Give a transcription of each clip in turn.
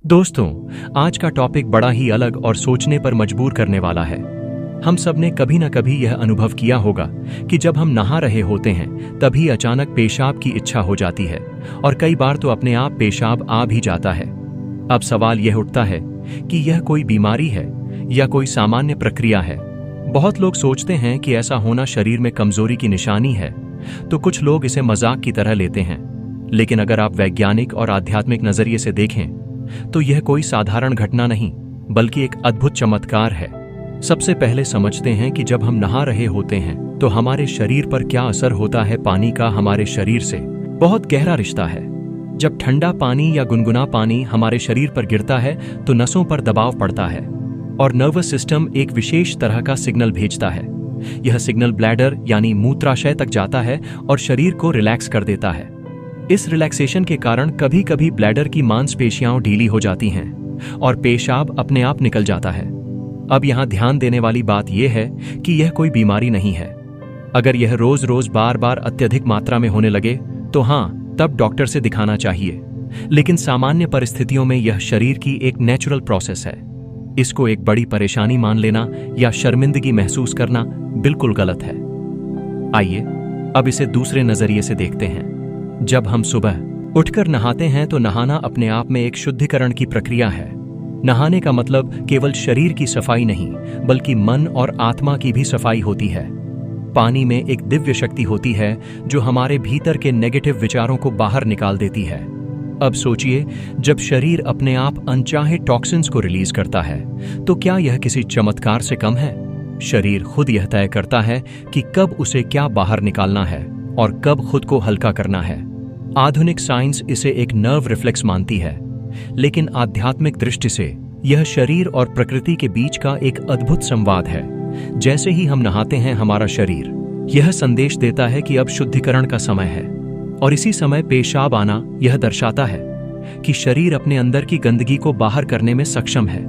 दोस्तों, आज का टॉपिक बड़ा ही अलग और सोचने पर मजबूर करने वाला है। हम सब ने कभी न कभी यह अनुभव किया होगा कि जब हम नहा रहे होते हैं तभी अचानक पेशाब की इच्छा हो जाती है और कई बार तो अपने आप पेशाब आ भी जाता है। अब सवाल यह उठता है कि यह कोई बीमारी है या कोई सामान्य प्रक्रिया है। बहुत लोग सोचते हैं कि ऐसा होना शरीर में कमजोरी की निशानी है, तो कुछ लोग इसे मजाक की तरह लेते हैं। लेकिन अगर आप वैज्ञानिक और आध्यात्मिक नजरिए से देखें तो यह कोई साधारण घटना नहीं बल्कि एक अद्भुत चमत्कार है। सबसे पहले समझते हैं कि जब हम नहा रहे होते हैं तो हमारे शरीर पर क्या असर होता है। पानी का हमारे शरीर से बहुत गहरा रिश्ता है। जब ठंडा पानी या गुनगुना पानी हमारे शरीर पर गिरता है तो नसों पर दबाव पड़ता है और नर्वस सिस्टम एक विशेष तरह का सिग्नल भेजता है। यह सिग्नल ब्लैडर यानी मूत्राशय तक जाता है और शरीर को रिलैक्स कर देता है। इस रिलैक्सेशन के कारण कभी कभी ब्लैडर की मांसपेशियां ढीली हो जाती हैं और पेशाब अपने आप निकल जाता है। अब यहां ध्यान देने वाली बात यह है कि यह कोई बीमारी नहीं है। अगर यह रोज रोज बार बार अत्यधिक मात्रा में होने लगे तो हाँ, तब डॉक्टर से दिखाना चाहिए। लेकिन सामान्य परिस्थितियों में यह शरीर की एक नेचुरल प्रोसेस है। इसको एक बड़ी परेशानी मान लेना या शर्मिंदगी महसूस करना बिल्कुल गलत है। आइए अब इसे दूसरे नजरिए से देखते हैं। जब हम सुबह उठकर नहाते हैं तो नहाना अपने आप में एक शुद्धिकरण की प्रक्रिया है। नहाने का मतलब केवल शरीर की सफाई नहीं बल्कि मन और आत्मा की भी सफाई होती है। पानी में एक दिव्य शक्ति होती है जो हमारे भीतर के नेगेटिव विचारों को बाहर निकाल देती है। अब सोचिए, जब शरीर अपने आप अनचाहे टॉक्सिन्स को रिलीज करता है तो क्या यह किसी चमत्कार से कम है? शरीर खुद यह तय करता है कि कब उसे क्या बाहर निकालना है और कब खुद को हल्का करना है। आधुनिक साइंस इसे एक नर्व रिफ्लेक्स मानती है, लेकिन आध्यात्मिक दृष्टि से यह शरीर और प्रकृति के बीच का एक अद्भुत संवाद है। जैसे ही हम नहाते हैं हमारा शरीर यह संदेश देता है कि अब शुद्धिकरण का समय है, और इसी समय पेशाब आना यह दर्शाता है कि शरीर अपने अंदर की गंदगी को बाहर करने में सक्षम है।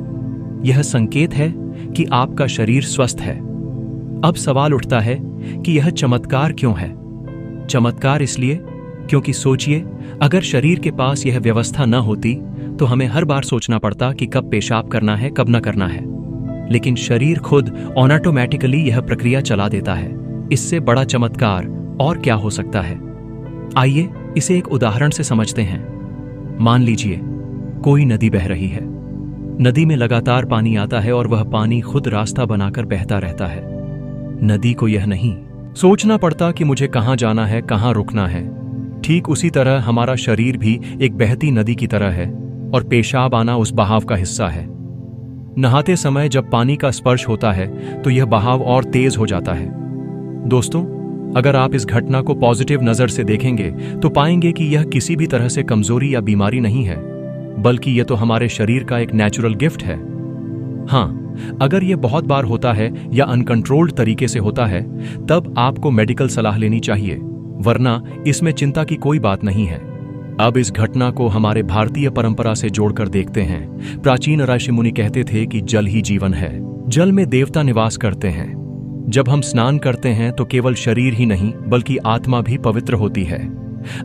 यह संकेत है कि आपका शरीर स्वस्थ है। अब सवाल उठता है कि यह चमत्कार क्यों है? चमत्कार इसलिए क्योंकि सोचिए, अगर शरीर के पास यह व्यवस्था न होती तो हमें हर बार सोचना पड़ता कि कब पेशाब करना है, कब न करना है। लेकिन शरीर खुद ऑटोमेटिकली यह प्रक्रिया चला देता है। इससे बड़ा चमत्कार और क्या हो सकता है? आइए इसे एक उदाहरण से समझते हैं। मान लीजिए कोई नदी बह रही है। नदी में लगातार पानी आता है और वह पानी खुद रास्ता बनाकर बहता रहता है। नदी को यह नहीं सोचना पड़ता कि मुझे कहां जाना है, कहां रुकना है। ठीक उसी तरह हमारा शरीर भी एक बहती नदी की तरह है और पेशाब आना उस बहाव का हिस्सा है। नहाते समय जब पानी का स्पर्श होता है तो यह बहाव और तेज हो जाता है। दोस्तों, अगर आप इस घटना को पॉजिटिव नजर से देखेंगे तो पाएंगे कि यह किसी भी तरह से कमजोरी या बीमारी नहीं है, बल्कि यह तो हमारे शरीर का एक नेचुरल गिफ्ट है। हाँ, अगर यह बहुत बार होता है या अनकंट्रोल्ड तरीके से होता है तब आपको मेडिकल सलाह लेनी चाहिए, वरना इसमें चिंता की कोई बात नहीं है। अब इस घटना को हमारे भारतीय परंपरा से जोड़कर देखते हैं। प्राचीन ऋषि मुनि कहते थे कि जल ही जीवन है। जल में देवता निवास करते हैं। जब हम स्नान करते हैं तो केवल शरीर ही नहीं बल्कि आत्मा भी पवित्र होती है।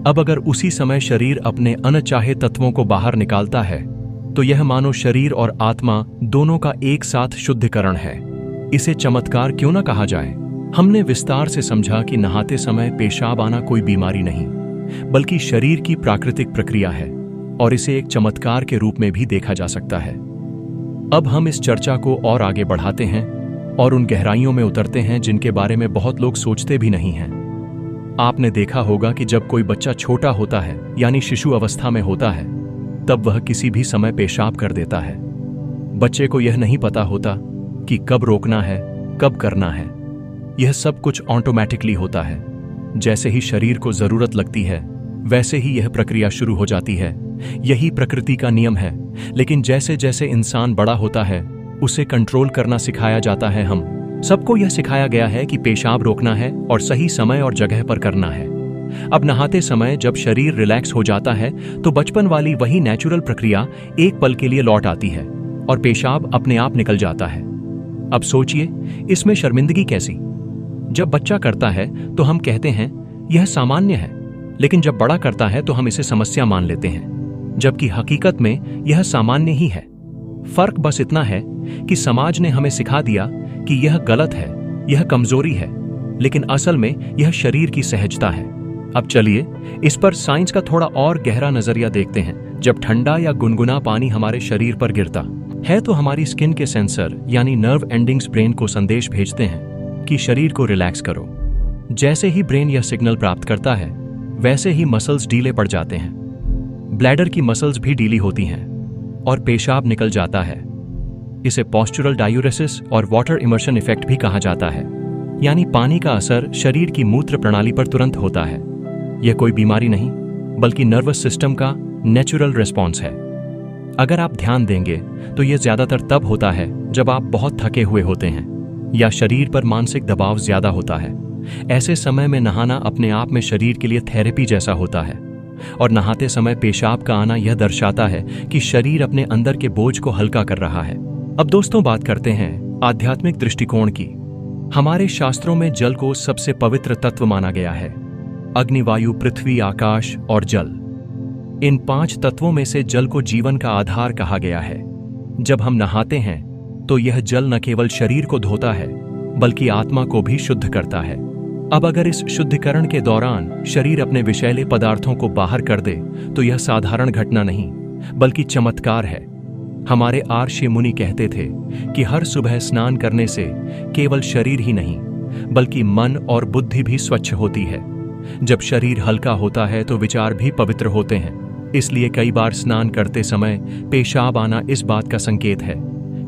अब अगर उसी समय शरीर अपने अनचाहे तत्वों को बाहर निकालता है तो यह मानो शरीर और आत्मा दोनों का एक साथ शुद्धिकरण है। इसे चमत्कार क्यों न कहा जाए? हमने विस्तार से समझा कि नहाते समय पेशाब आना कोई बीमारी नहीं बल्कि शरीर की प्राकृतिक प्रक्रिया है, और इसे एक चमत्कार के रूप में भी देखा जा सकता है। अब हम इस चर्चा को और आगे बढ़ाते हैं और उन गहराइयों में उतरते हैं जिनके बारे में बहुत लोग सोचते भी नहीं हैं। आपने देखा होगा कि जब कोई बच्चा छोटा होता है यानी शिशु अवस्था में होता है तब वह किसी भी समय पेशाब कर देता है। बच्चे को यह नहीं पता होता कि कब रोकना है, कब करना है। यह सब कुछ ऑटोमेटिकली होता है। जैसे ही शरीर को जरूरत लगती है वैसे ही यह प्रक्रिया शुरू हो जाती है। यही प्रकृति का नियम है। लेकिन जैसे जैसे इंसान बड़ा होता है उसे कंट्रोल करना सिखाया जाता है। हम सबको यह सिखाया गया है कि पेशाब रोकना है और सही समय और जगह पर करना है। अब नहाते समय जब शरीर रिलैक्स हो जाता है तो बचपन वाली वही नेचुरल प्रक्रिया एक पल के लिए लौट आती है और पेशाब अपने आप निकल जाता है। अब सोचिए, इसमें शर्मिंदगी कैसी? जब बच्चा करता है तो हम कहते हैं यह सामान्य है, लेकिन जब बड़ा करता है तो हम इसे समस्या मान लेते हैं। जबकि हकीकत में यह सामान्य ही है। फर्क बस इतना है कि समाज ने हमें सिखा दिया कि यह गलत है, यह कमजोरी है, लेकिन असल में यह शरीर की सहजता है। अब चलिए इस पर साइंस का थोड़ा और गहरा नजरिया देखते हैं। जब ठंडा या गुनगुना पानी हमारे शरीर पर गिरता है तो हमारी स्किन के सेंसर यानी नर्व एंडिंग्स ब्रेन को संदेश भेजते हैं कि शरीर को रिलैक्स करो। जैसे ही ब्रेन यह सिग्नल प्राप्त करता है, वैसे ही मसल्स ढीले पड़ जाते हैं। ब्लैडर की मसल्स भी ढीली होती हैं और पेशाब निकल जाता है। इसे पोस्चुरल डायूरेसिस और वाटर इमर्शन इफेक्ट भी कहा जाता है, यानी पानी का असर शरीर की मूत्र प्रणाली पर तुरंत होता है। यह कोई बीमारी नहीं, बल्कि नर्वस सिस्टम का नेचुरल रिस्पॉन्स है। अगर आप ध्यान देंगे तो यह ज्यादातर तब होता है जब आप बहुत थके हुए होते हैं या शरीर पर मानसिक दबाव ज्यादा होता है। ऐसे समय में नहाना अपने आप में शरीर के लिए थेरेपी जैसा होता है, और नहाते समय पेशाब का आना यह दर्शाता है कि शरीर अपने अंदर के बोझ को हल्का कर रहा है। अब दोस्तों बात करते हैं आध्यात्मिक दृष्टिकोण की। हमारे शास्त्रों में जल को सबसे पवित्र तत्व माना गया है। अग्नि, वायु, पृथ्वी, आकाश और जल, इन 5 तत्वों में से जल को जीवन का आधार कहा गया है। जब हम नहाते हैं तो यह जल न केवल शरीर को धोता है, बल्कि आत्मा को भी शुद्ध करता है। अब अगर इस शुद्धिकरण के दौरान शरीर अपने विषैले पदार्थों को बाहर कर दे तो यह साधारण घटना नहीं, बल्कि चमत्कार है। हमारे आर्षि मुनि कहते थे कि हर सुबह स्नान करने से केवल शरीर ही नहीं, बल्कि मन और बुद्धि भी स्वच्छ होती है। जब शरीर हल्का होता है तो विचार भी पवित्र होते हैं। इसलिए कई बार स्नान करते समय पेशाब आना इस बात का संकेत है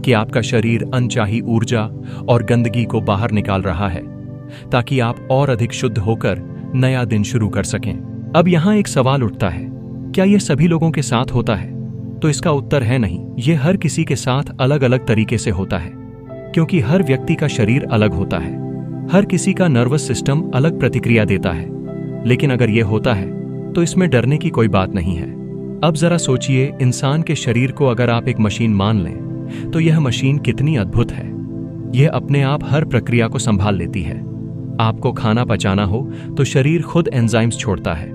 कि आपका शरीर अनचाही ऊर्जा और गंदगी को बाहर निकाल रहा है, ताकि आप और अधिक शुद्ध होकर नया दिन शुरू कर सकें। अब यहां एक सवाल उठता है, क्या यह सभी लोगों के साथ होता है? तो इसका उत्तर है नहीं। यह हर किसी के साथ अलग अलग तरीके से होता है, क्योंकि हर व्यक्ति का शरीर अलग होता है। हर किसी का नर्वस सिस्टम अलग प्रतिक्रिया देता है। लेकिन अगर यह होता है तो इसमें डरने की कोई बात नहीं है। अब जरा सोचिए, इंसान के शरीर को अगर आप एक मशीन मान लें तो यह मशीन कितनी अद्भुत है। यह अपने आप हर प्रक्रिया को संभाल लेती है। आपको खाना पचाना हो तो शरीर खुद एंजाइम्स छोड़ता है।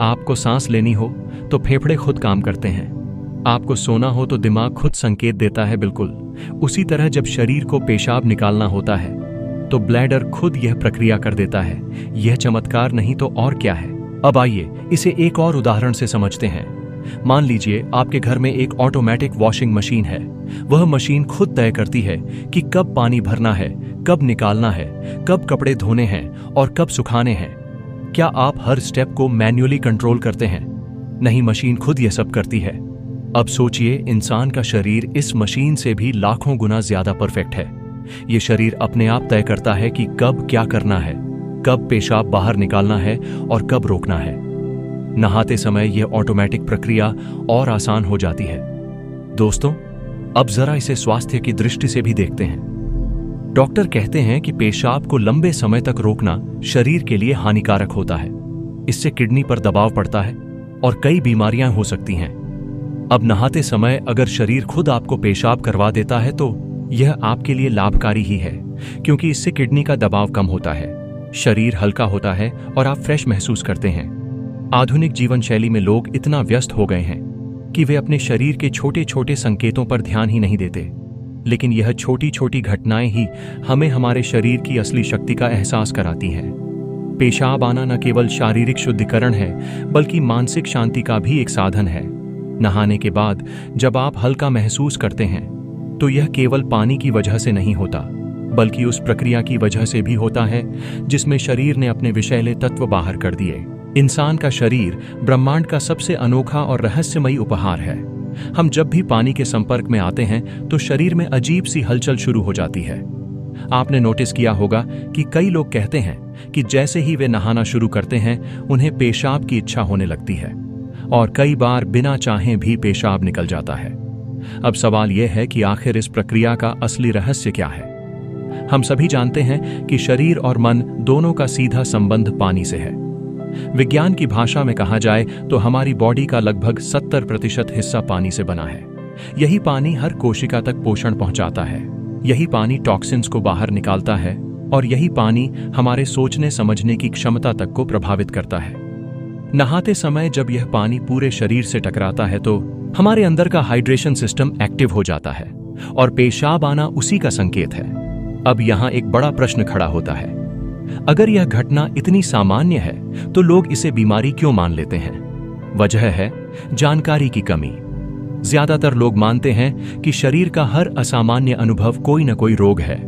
आपको सांस लेनी हो तो फेफड़े खुद काम करते हैं। आपको सोना हो तो दिमाग खुद संकेत देता है। बिल्कुल उसी तरह जब शरीर को पेशाब निकालना होता है तो ब्लैडर खुद यह प्रक्रिया कर देता है। यह चमत्कार नहीं तो और क्या है। अब आइए इसे एक और उदाहरण से समझते हैं। मान लीजिए आपके घर में एक ऑटोमेटिक वॉशिंग मशीन है। वह मशीन खुद तय करती है कि कब पानी भरना है, कब निकालना है, कब कपड़े धोने हैं और कब सुखाने हैं। क्या आप हर स्टेप को मैन्युअली कंट्रोल करते हैं? नहीं, मशीन खुद यह सब करती है। अब सोचिए, इंसान का शरीर इस मशीन से भी लाखों गुना ज्यादा परफेक्ट है। यह शरीर अपने आप तय करता है कि कब क्या करना है, कब पेशाब बाहर निकालना है और कब रोकना है। नहाते समय यह ऑटोमेटिक प्रक्रिया और आसान हो जाती है। दोस्तों, अब जरा इसे स्वास्थ्य की दृष्टि से भी देखते हैं। डॉक्टर कहते हैं कि पेशाब को लंबे समय तक रोकना शरीर के लिए हानिकारक होता है। इससे किडनी पर दबाव पड़ता है और कई बीमारियां हो सकती हैं। अब नहाते समय अगर शरीर खुद आपको पेशाब करवा देता है तो यह आपके लिए लाभकारी ही है, क्योंकि इससे किडनी का दबाव कम होता है, शरीर हल्का होता है और आप फ्रेश महसूस करते हैं। आधुनिक जीवन शैली में लोग इतना व्यस्त हो गए हैं कि वे अपने शरीर के छोटे छोटे संकेतों पर ध्यान ही नहीं देते। लेकिन यह छोटी छोटी घटनाएं ही हमें हमारे शरीर की असली शक्ति का एहसास कराती हैं। पेशाब आना न केवल शारीरिक शुद्धिकरण है, बल्कि मानसिक शांति का भी एक साधन है। नहाने के बाद जब आप हल्का महसूस करते हैं तो यह केवल पानी की वजह से नहीं होता, बल्कि उस प्रक्रिया की वजह से भी होता है जिसमें शरीर ने अपने विषैले तत्व बाहर कर दिए। इंसान का शरीर ब्रह्मांड का सबसे अनोखा और रहस्यमयी उपहार है। हम जब भी पानी के संपर्क में आते हैं तो शरीर में अजीब सी हलचल शुरू हो जाती है। आपने नोटिस किया होगा कि कई लोग कहते हैं कि जैसे ही वे नहाना शुरू करते हैं उन्हें पेशाब की इच्छा होने लगती है, और कई बार बिना चाहे भी पेशाब निकल जाता है। अब सवाल यह है कि आखिर इस प्रक्रिया का असली रहस्य क्या है। हम सभी जानते हैं कि शरीर और मन दोनों का सीधा संबंध पानी से है। विज्ञान की भाषा में कहा जाए तो हमारी बॉडी का लगभग 70% हिस्सा पानी से बना है। यही पानी हर कोशिका तक पोषण पहुंचाता है। यही पानी टॉक्सिन्स को बाहर निकालता है, और यही पानी हमारे सोचने समझने की क्षमता तक को प्रभावित करता है। नहाते समय जब यह पानी पूरे शरीर से टकराता है तो हमारे अंदर का हाइड्रेशन सिस्टम एक्टिव हो जाता है और पेशाब आना उसी का संकेत है। अब यहां एक बड़ा प्रश्न खड़ा होता है, अगर यह घटना इतनी सामान्य है तो लोग इसे बीमारी क्यों मान लेते हैं? वजह है जानकारी की कमी। ज्यादातर लोग मानते हैं कि शरीर का हर असामान्य अनुभव कोई न कोई रोग है,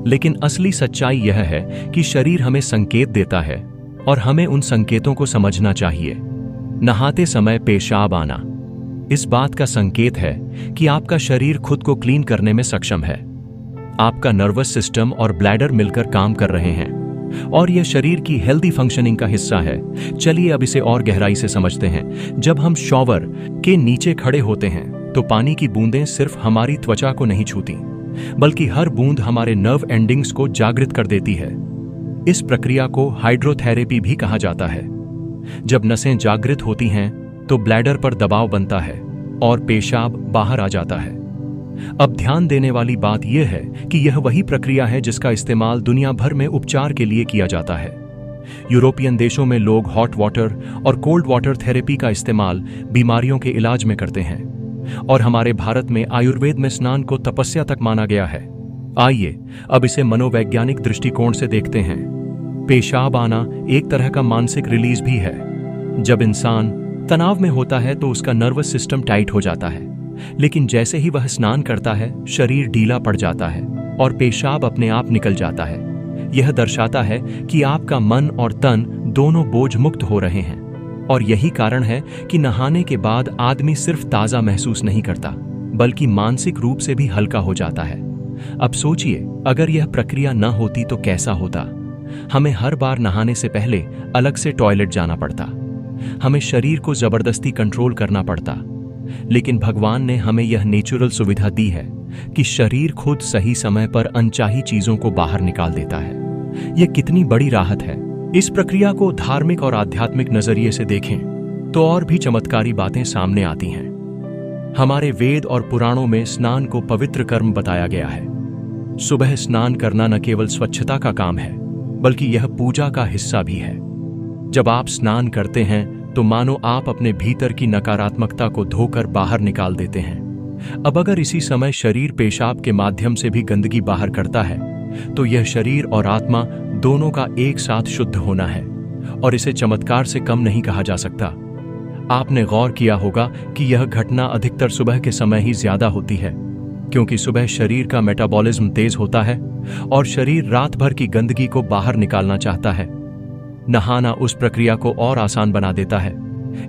लेकिन असली सच्चाई यह है कि शरीर हमें संकेत देता है और हमें उन संकेतों को समझना चाहिए। नहाते समय पेशाब आना इस बात का संकेत है कि आपका शरीर खुद को क्लीन करने में सक्षम है। आपका नर्वस सिस्टम और ब्लैडर मिलकर काम कर रहे हैं और यह शरीर की हेल्दी फंक्शनिंग का हिस्सा है। चलिए अब इसे और गहराई से समझते हैं। जब हम शॉवर के नीचे खड़े होते हैं तो पानी की बूंदें सिर्फ हमारी त्वचा को नहीं छूती, बल्कि हर बूंद हमारे नर्व एंडिंग्स को जागृत कर देती है। इस प्रक्रिया को हाइड्रोथेरेपी भी कहा जाता है। जब नसें जागृत होती हैं तो ब्लैडर पर दबाव बनता है और पेशाब बाहर आ जाता है। अब ध्यान देने वाली बात यह है कि यह वही प्रक्रिया है जिसका इस्तेमाल दुनिया भर में उपचार के लिए किया जाता है। यूरोपियन देशों में लोग हॉट वाटर और कोल्ड वाटर थेरेपी का इस्तेमाल बीमारियों के इलाज में करते हैं, और हमारे भारत में आयुर्वेद में स्नान को तपस्या तक माना गया है। आइए अब इसे मनोवैज्ञानिक दृष्टिकोण से देखते हैं। पेशाब आना एक तरह का मानसिक रिलीज भी है। जब इंसान तनाव में होता है तो उसका नर्वस सिस्टम टाइट हो जाता है, लेकिन जैसे ही वह स्नान करता है शरीर ढीला पड़ जाता है और पेशाब अपने आप निकल जाता है। यह दर्शाता है कि आपका मन और तन दोनों बोझ मुक्त हो रहे हैं, और यही कारण है कि नहाने के बाद आदमी सिर्फ ताजा महसूस नहीं करता, बल्कि मानसिक रूप से भी हल्का हो जाता है। अब सोचिए, अगर यह प्रक्रिया न होती तो कैसा होता? हमें हर बार नहाने से पहले अलग से टॉयलेट जाना पड़ता, हमें शरीर को जबरदस्ती कंट्रोल करना पड़ता। लेकिन भगवान ने हमें यह नेचुरल सुविधा दी है कि शरीर खुद सही समय पर अनचाही चीजों को बाहर निकाल देता है। यह कितनी बड़ी राहत है। इस प्रक्रिया को धार्मिक और आध्यात्मिक नजरिए से देखें तो और भी चमत्कारी बातें सामने आती हैं। हमारे वेद और पुराणों में स्नान को पवित्र कर्म बताया गया है। सुबह स्नान करना न केवल स्वच्छता का काम है, बल्कि यह पूजा का हिस्सा भी है। जब आप स्नान करते हैं तो मानो आप अपने भीतर की नकारात्मकता को धोकर बाहर निकाल देते हैं। अब अगर इसी समय शरीर पेशाब के माध्यम से भी गंदगी बाहर करता है तो यह शरीर और आत्मा दोनों का एक साथ शुद्ध होना है, और इसे चमत्कार से कम नहीं कहा जा सकता। आपने गौर किया होगा कि यह घटना अधिकतर सुबह के समय ही ज्यादा होती है, क्योंकि सुबह शरीर का मेटाबॉलिज्म तेज होता है और शरीर रात भर की गंदगी को बाहर निकालना चाहता है। नहाना उस प्रक्रिया को और आसान बना देता है,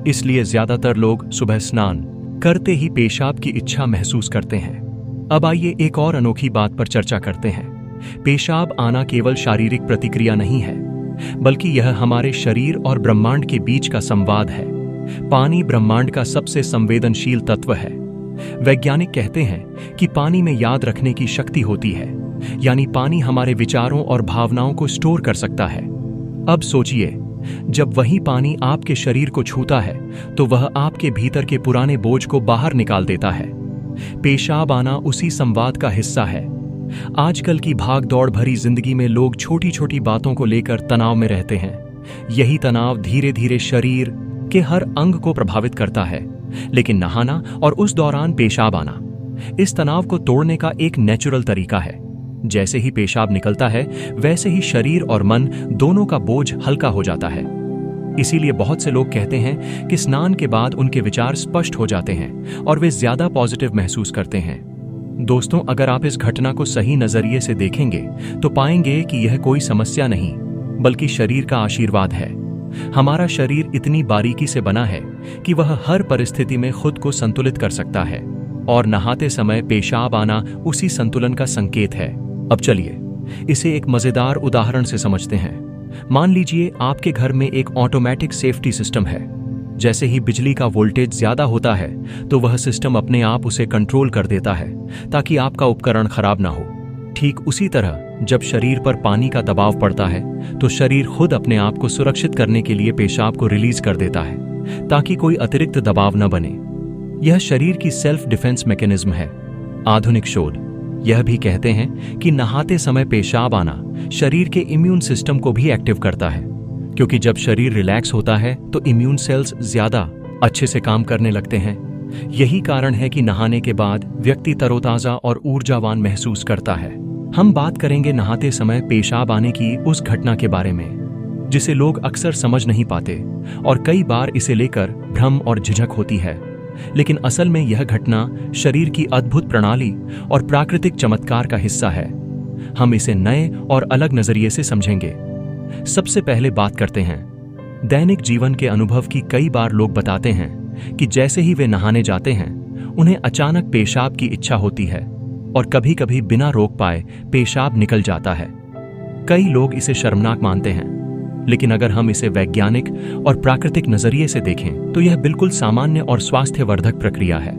इसलिए ज्यादातर लोग सुबह स्नान करते ही पेशाब की इच्छा महसूस करते हैं। अब आइए एक और अनोखी बात पर चर्चा करते हैं। पेशाब आना केवल शारीरिक प्रतिक्रिया नहीं है, बल्कि यह हमारे शरीर और ब्रह्मांड के बीच का संवाद है। पानी ब्रह्मांड का सबसे संवेदनशील तत्व है। वैज्ञानिक कहते हैं कि पानी में याद रखने की शक्ति होती है, यानी पानी हमारे विचारों और भावनाओं को स्टोर कर सकता है। अब सोचिए, जब वही पानी आपके शरीर को छूता है तो वह आपके भीतर के पुराने बोझ को बाहर निकाल देता है। पेशाब आना उसी संवाद का हिस्सा है। आजकल की भाग दौड़ भरी जिंदगी में लोग छोटी छोटी बातों को लेकर तनाव में रहते हैं। यही तनाव धीरे धीरे शरीर के हर अंग को प्रभावित करता है। लेकिन नहाना और उस दौरान पेशाब आना इस तनाव को तोड़ने का एक नेचुरल तरीका है। जैसे ही पेशाब निकलता है, वैसे ही शरीर और मन दोनों का बोझ हल्का हो जाता है। इसीलिए बहुत से लोग कहते हैं कि स्नान के बाद उनके विचार स्पष्ट हो जाते हैं और वे ज्यादा पॉजिटिव महसूस करते हैं। दोस्तों, अगर आप इस घटना को सही नजरिए से देखेंगे तो पाएंगे कि यह कोई समस्या नहीं, बल्कि शरीर का आशीर्वाद है। हमारा शरीर इतनी बारीकी से बना है कि वह हर परिस्थिति में खुद को संतुलित कर सकता है, और नहाते समय पेशाब आना उसी संतुलन का संकेत है। अब चलिए इसे एक मजेदार उदाहरण से समझते हैं। मान लीजिए आपके घर में एक ऑटोमेटिक सेफ्टी सिस्टम है। जैसे ही बिजली का वोल्टेज ज्यादा होता है तो वह सिस्टम अपने आप उसे कंट्रोल कर देता है ताकि आपका उपकरण खराब ना हो। ठीक उसी तरह जब शरीर पर पानी का दबाव पड़ता है तो शरीर खुद अपने आप को सुरक्षित करने के लिए पेशाब को रिलीज कर देता है ताकि कोई अतिरिक्त दबाव न बने। यह शरीर की सेल्फ डिफेंस मैकेनिज्म है। आधुनिक शोध यह भी कहते हैं कि नहाते समय पेशाब आना शरीर के इम्यून सिस्टम को भी एक्टिव करता है, क्योंकि जब शरीर रिलैक्स होता है तो इम्यून सेल्स ज्यादा अच्छे से काम करने लगते हैं। यही कारण है कि नहाने के बाद व्यक्ति तरोताजा और ऊर्जावान महसूस करता है। हम बात करेंगे नहाते समय पेशाब आने की उस घटना के बारे में जिसे लोग अक्सर समझ नहीं पाते और कई बार इसे लेकर भ्रम और झिझक होती है। लेकिन असल में यह घटना शरीर की अद्भुत प्रणाली और प्राकृतिक चमत्कार का हिस्सा है। हम इसे नए और अलग नजरिए से समझेंगे। सबसे पहले बात करते हैं दैनिक जीवन के अनुभव की। कई बार लोग बताते हैं कि जैसे ही वे नहाने जाते हैं उन्हें अचानक पेशाब की इच्छा होती है और कभी-कभी बिना रोक पाए पेशाब निकल जाता है। कई लोग इसे शर्मनाक मानते हैं, लेकिन अगर हम इसे वैज्ञानिक और प्राकृतिक नजरिए से देखें तो यह बिल्कुल सामान्य और स्वास्थ्यवर्धक प्रक्रिया है।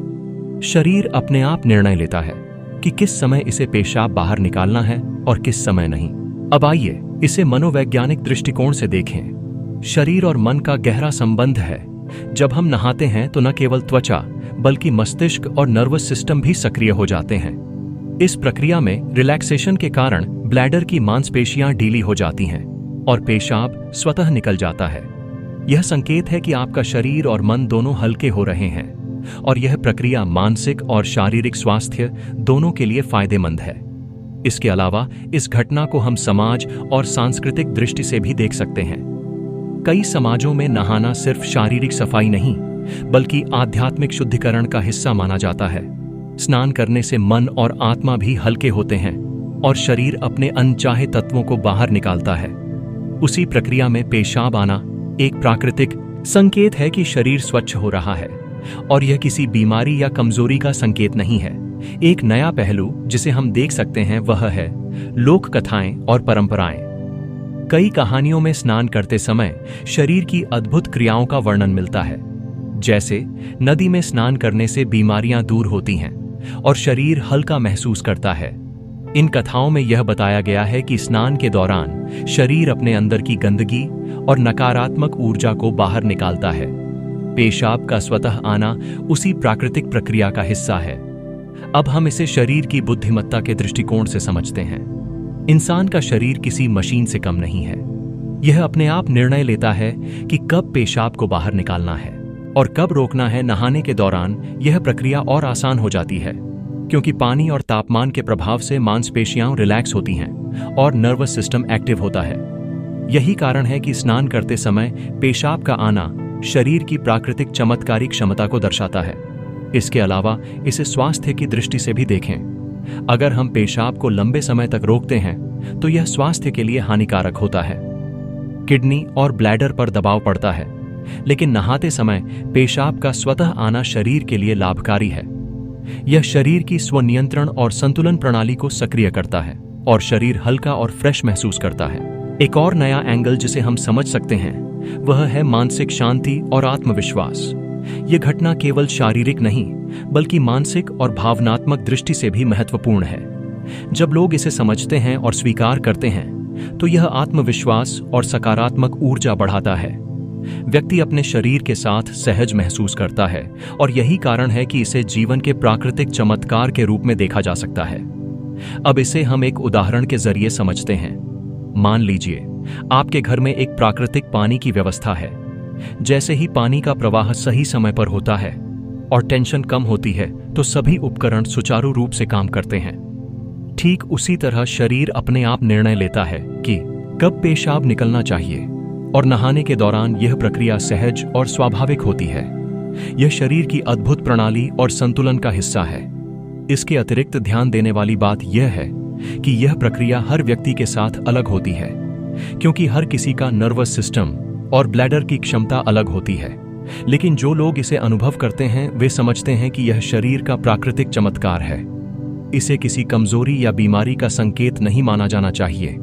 शरीर अपने आप निर्णय लेता है कि किस समय इसे पेशाब बाहर निकालना है और किस समय नहीं। अब आइए इसे मनोवैज्ञानिक दृष्टिकोण से देखें। शरीर और मन का गहरा संबंध है। जब हम नहाते हैं तो न केवल त्वचा बल्कि मस्तिष्क और नर्वस सिस्टम भी सक्रिय हो जाते हैं। इस प्रक्रिया में रिलैक्सेशन के कारण ब्लैडर की मांसपेशियां ढीली हो जाती हैं और पेशाब स्वतः निकल जाता है। यह संकेत है कि आपका शरीर और मन दोनों हल्के हो रहे हैं और यह प्रक्रिया मानसिक और शारीरिक स्वास्थ्य दोनों के लिए फायदेमंद है। इसके अलावा इस घटना को हम समाज और सांस्कृतिक दृष्टि से भी देख सकते हैं। कई समाजों में नहाना सिर्फ शारीरिक सफाई नहीं बल्कि आध्यात्मिक शुद्धिकरण का हिस्सा माना जाता है। स्नान करने से मन और आत्मा भी हल्के होते हैं और शरीर अपने अनचाहे तत्वों को बाहर निकालता है। उसी प्रक्रिया में पेशाब आना एक प्राकृतिक संकेत है कि शरीर स्वच्छ हो रहा है और यह किसी बीमारी या कमजोरी का संकेत नहीं है। एक नया पहलू जिसे हम देख सकते हैं वह है लोक कथाएं और परंपराएं। कई कहानियों में स्नान करते समय शरीर की अद्भुत क्रियाओं का वर्णन मिलता है। जैसे नदी में स्नान करने से बीमारियां दूर होती हैं और शरीर हल्का महसूस करता है। इन कथाओं में यह बताया गया है कि स्नान के दौरान शरीर अपने अंदर की गंदगी और नकारात्मक ऊर्जा को बाहर निकालता है। पेशाब का स्वतः आना उसी प्राकृतिक प्रक्रिया का हिस्सा है। अब हम इसे शरीर की बुद्धिमत्ता के दृष्टिकोण से समझते हैं। इंसान का शरीर किसी मशीन से कम नहीं है। यह अपने आप निर्णय लेता है कि कब पेशाब को बाहर निकालना है और कब रोकना है। नहाने के दौरान यह प्रक्रिया और आसान हो जाती है क्योंकि पानी और तापमान के प्रभाव से मांसपेशियां रिलैक्स होती हैं और नर्वस सिस्टम एक्टिव होता है। यही कारण है कि स्नान करते समय पेशाब का आना शरीर की प्राकृतिक चमत्कारी क्षमता को दर्शाता है। इसके अलावा इसे स्वास्थ्य की दृष्टि से भी देखें। अगर हम पेशाब को लंबे समय तक रोकते हैं तो यह स्वास्थ्य के लिए हानिकारक होता है। किडनी और ब्लैडर पर दबाव पड़ता है, लेकिन नहाते समय पेशाब का स्वतः आना शरीर के लिए लाभकारी है। यह शरीर की स्वनियंत्रण और संतुलन प्रणाली को सक्रिय करता है और शरीर हल्का और फ्रेश महसूस करता है। एक और नया एंगल जिसे हम समझ सकते हैं वह है मानसिक शांति और आत्मविश्वास। यह घटना केवल शारीरिक नहीं बल्कि मानसिक और भावनात्मक दृष्टि से भी महत्वपूर्ण है। जब लोग इसे समझते हैं और स्वीकार करते हैं तो यह आत्मविश्वास और सकारात्मक ऊर्जा बढ़ाता है। व्यक्ति अपने शरीर के साथ सहज महसूस करता है और यही कारण है कि इसे जीवन के प्राकृतिक चमत्कार के रूप में देखा जा सकता है। अब इसे हम एक उदाहरण के जरिए समझते हैं। मान लीजिए आपके घर में एक प्राकृतिक पानी की व्यवस्था है। जैसे ही पानी का प्रवाह सही समय पर होता है और टेंशन कम होती है तो सभी उपकरण सुचारू रूप से काम करते हैं। ठीक उसी तरह शरीर अपने आप निर्णय लेता है कि कब पेशाब निकलना चाहिए और नहाने के दौरान यह प्रक्रिया सहज और स्वाभाविक होती है। यह शरीर की अद्भुत प्रणाली और संतुलन का हिस्सा है। इसके अतिरिक्त ध्यान देने वाली बात यह है कि यह प्रक्रिया हर व्यक्ति के साथ अलग होती है क्योंकि हर किसी का नर्वस सिस्टम और ब्लैडर की क्षमता अलग होती है। लेकिन जो लोग इसे अनुभव करते हैं वे समझते हैं कि यह शरीर का प्राकृतिक चमत्कार है। इसे किसी कमजोरी या बीमारी का संकेत नहीं माना जाना चाहिए।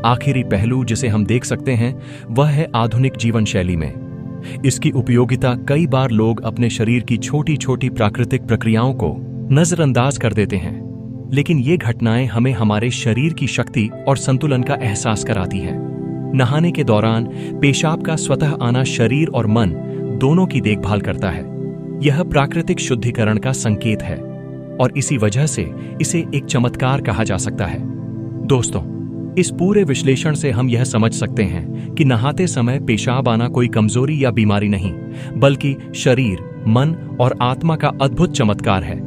आखिरी पहलू जिसे हम देख सकते हैं वह है आधुनिक जीवन शैली में इसकी उपयोगिता। कई बार लोग अपने शरीर की छोटी छोटी प्राकृतिक प्रक्रियाओं को नजरअंदाज कर देते हैं, लेकिन ये घटनाएं हमें हमारे शरीर की शक्ति और संतुलन का एहसास कराती है। नहाने के दौरान पेशाब का स्वतः आना शरीर और मन दोनों की देखभाल करता है। यह प्राकृतिक शुद्धिकरण का संकेत है और इसी वजह से इसे एक चमत्कार कहा जा सकता है। दोस्तों, इस पूरे विश्लेषण से हम यह समझ सकते हैं कि नहाते समय पेशाब आना कोई कमजोरी या बीमारी नहीं, बल्कि शरीर, मन और आत्मा का अद्भुत चमत्कार है।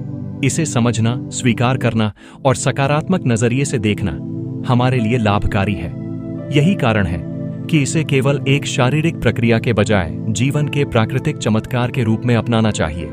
इसे समझना, स्वीकार करना और सकारात्मक नजरिए से देखना हमारे लिए लाभकारी है। यही कारण है कि इसे केवल एक शारीरिक प्रक्रिया के बजाय जीवन के प्राकृतिक चमत्कार के रूप में अपनाना चाहिए।